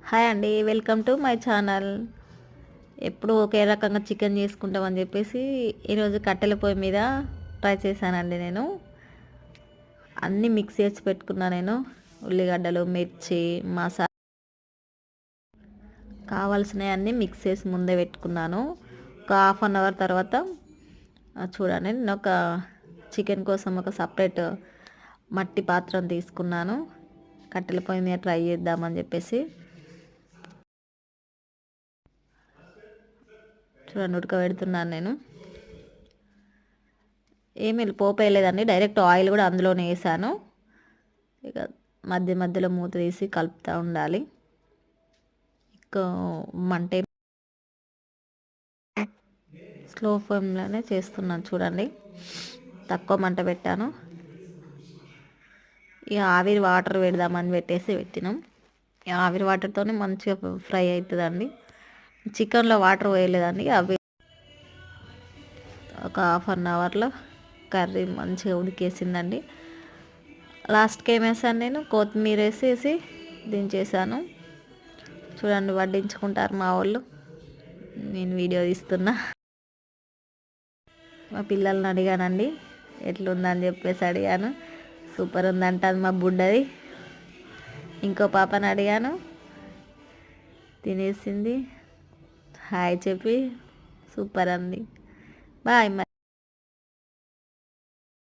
Hi అండి, welcome to my channel. ఎప్పుడు ఒకే రకంగా చికెన్ చేసుకుంటామని చెప్పేసి ఈరోజు కట్టెల పొయ్యి మీద ట్రై చేశానండి. నేను అన్నీ మిక్స్ చేసి పెట్టుకున్నా. నేను ఉల్లిగడ్డలు, మిర్చి, మసాలా కావాల్సినవి అన్నీ మిక్స్ చేసి ముందే పెట్టుకున్నాను. ఒక హాఫ్ అన్ అవర్ తర్వాత చూడండి, నేను ఒక చికెన్ కోసం ఒక సపరేట్ మట్టి పాత్రను తీసుకున్నాను. కట్టెల పొయ్యి మీద ట్రై చేద్దామని చెప్పేసి చూడండి, ఉడకబెడుతున్నాను. నేను ఏమి పోపు వేయలేదండి, డైరెక్ట్ ఆయిల్ కూడా అందులోనే వేసాను. ఇక మధ్య మధ్యలో మూత తీసి కలుపుతూ ఉండాలి. ఇక మంట స్లో ఫ్లేమ్లోనే చేస్తున్నాను. చూడండి, తక్కువ మంట పెట్టాను. ఇక ఆవిరి వాటర్ పెడదామని పెట్టినాం. ఆవిరి వాటర్తోనే మంచిగా ఫ్రై అవుతుందండి. చికెన్లో వాటర్ వేయలేదండి. అవి ఒక హాఫ్ అన్ అవర్లో కర్రీ మంచిగా ఉడికేసిందండి. లాస్ట్కి ఏమేసాను, నేను కొత్తిమీర వేసేసి దించేసాను. చూడండి, వడ్డించుకుంటారు మా వాళ్ళు. నేను వీడియో తీస్తున్నా. మా పిల్లల్ని అడిగానండి, ఎట్లుందని చెప్పేసి అడిగాను. సూపర్ ఉందంట అది మా బుడ్డది. ఇంకో పాపని అడిగాను, తినేసింది. హాయ్ చెప్పి సూపర్ అంది. బాయ్.